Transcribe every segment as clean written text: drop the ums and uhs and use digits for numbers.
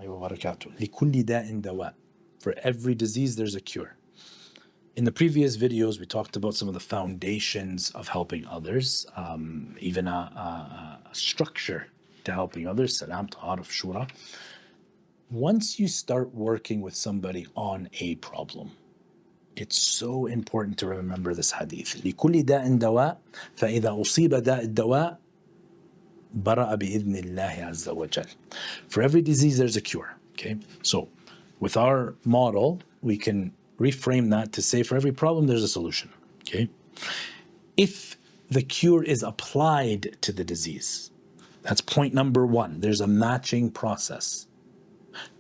wa barakatuh. لِكُلِّ دَاءٍ دَوَاءٍ. For every disease, there's a cure. In the previous videos, we talked about some of the foundations of helping others, even a structure to helping others, salam, ta'aruf, shura. Once you start working with somebody on a problem, it's so important to remember this hadith. لِكُلِّ دَاءٍ دَوَاءٍ فَإِذَا أُصِيبَ دَاءِ الدَّوَاءِ بَرَأَ بِإِذْنِ اللَّهِ عَزَّ وَجَلَّ. For every disease, there's a cure. Okay, so with our model, we can reframe that to say for every problem, there's a solution. Okay, if the cure is applied to the disease, that's point number one. There's a matching process.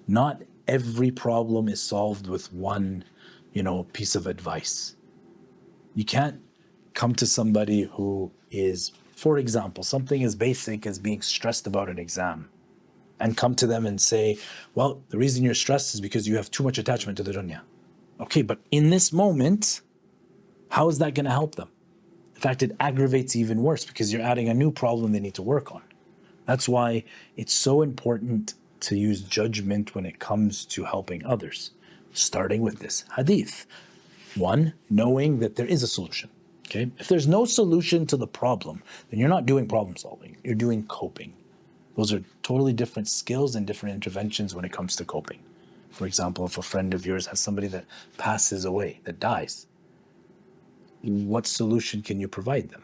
Not every problem is solved with one, piece of advice. You can't come to somebody who is, for example, something as basic as being stressed about an exam, and come to them and say, well, the reason you're stressed is because you have too much attachment to the dunya. Okay, but in this moment, how is that going to help them? In fact, it aggravates even worse because you're adding a new problem they need to work on. That's why it's so important to use judgment when it comes to helping others, starting with this hadith. One, knowing that there is a solution. Okay, if there's no solution to the problem, then you're not doing problem solving, you're doing coping. Those are totally different skills and different interventions when it comes to coping. For example, if a friend of yours has somebody that passes away, that dies, what solution can you provide them?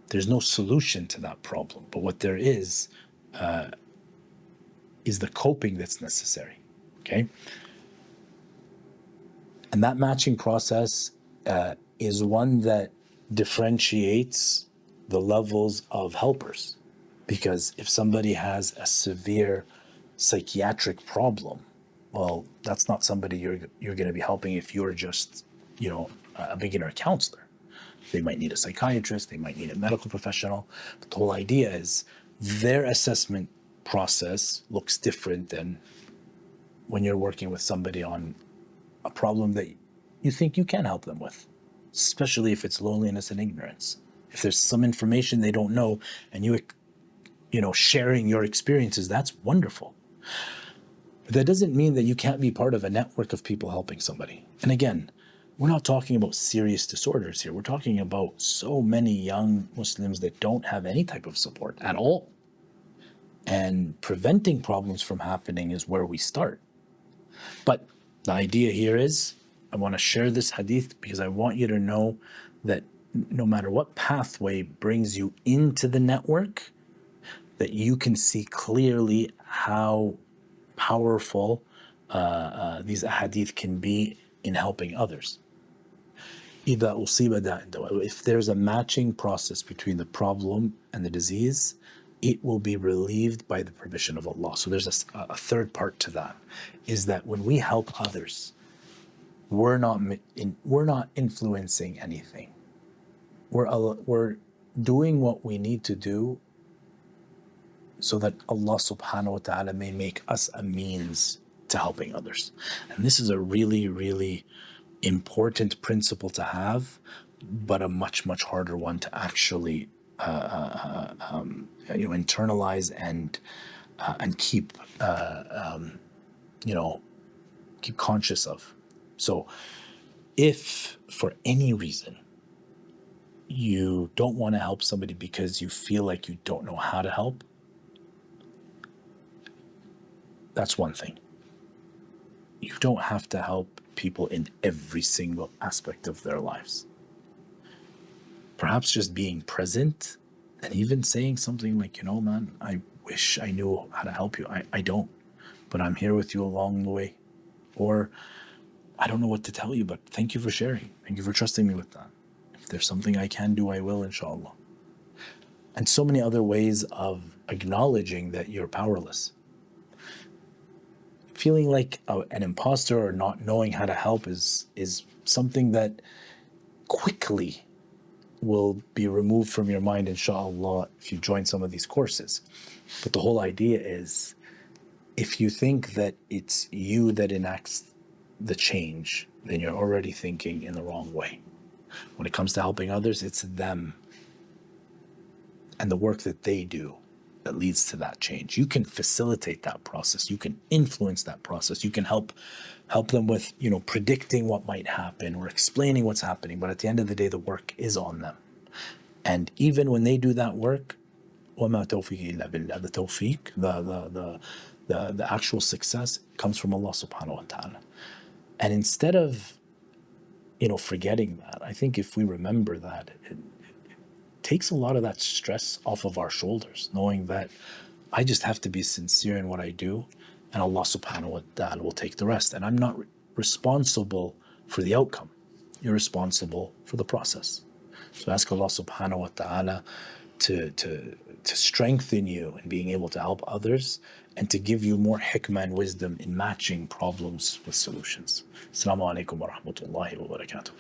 There's no solution to that problem, but what there is the coping that's necessary. Okay? And that matching process is one that differentiates the levels of helpers. Because if somebody has a severe psychiatric problem, well, that's not somebody you're going to be helping if you're just, a beginner counselor. They might need a psychiatrist, they might need a medical professional. But the whole idea is their assessment process looks different than when you're working with somebody on a problem that you think you can help them with, especially if it's loneliness and ignorance. If there's some information they don't know and sharing your experiences, that's wonderful. But that doesn't mean that you can't be part of a network of people helping somebody. And again, we're not talking about serious disorders here. We're talking about so many young Muslims that don't have any type of support at all. And preventing problems from happening is where we start. But the idea here is, I want to share this hadith because I want you to know that no matter what pathway brings you into the network, that you can see clearly how powerful these ahadith can be in helping others. If there's a matching process between the problem and the disease, it will be relieved by the permission of Allah. So there's a third part to that, is that when we help others, we're not influencing anything. We're doing what we need to do so that Allah subhanahu wa ta'ala may make us a means to helping others. And this is a really, really important principle to have, but a much, much harder one to actually internalize and keep keep conscious of. So if for any reason you don't want to help somebody because you feel like you don't know how to help, that's one thing. You don't have to help people in every single aspect of their lives. Perhaps just being present and even saying something like, man, I wish I knew how to help you. I don't, but I'm here with you along the way. Or I don't know what to tell you, but thank you for sharing. Thank you for trusting me with that. If there's something I can do, I will, inshallah. And so many other ways of acknowledging that you're powerless. Feeling like an imposter or not knowing how to help is something that quickly will be removed from your mind, inshallah, if you join some of these courses. But the whole idea is, if you think that it's you that enacts the change, then you're already thinking in the wrong way. When it comes to helping others, it's them and the work that they do. that leads to that change. You can facilitate that process. You can influence that process. You can help them with, predicting what might happen or explaining what's happening. But at the end of the day, the work is on them. And even when they do that work, وَمَا تَوْفِيقِ إِلَّا بِاللَّهِ, the tawfiq, the actual success comes from Allah subhanahu wa ta'ala. And instead of, forgetting that, I think if we remember that, it takes a lot of that stress off of our shoulders, knowing that I just have to be sincere in what I do, and Allah subhanahu wa ta'ala will take the rest. And I'm not responsible for the outcome. You're responsible for the process. So ask Allah subhanahu wa ta'ala to strengthen you in being able to help others, and to give you more hikmah and wisdom in matching problems with solutions. Assalamu alaikum wa rahmatullahi wa barakatuh.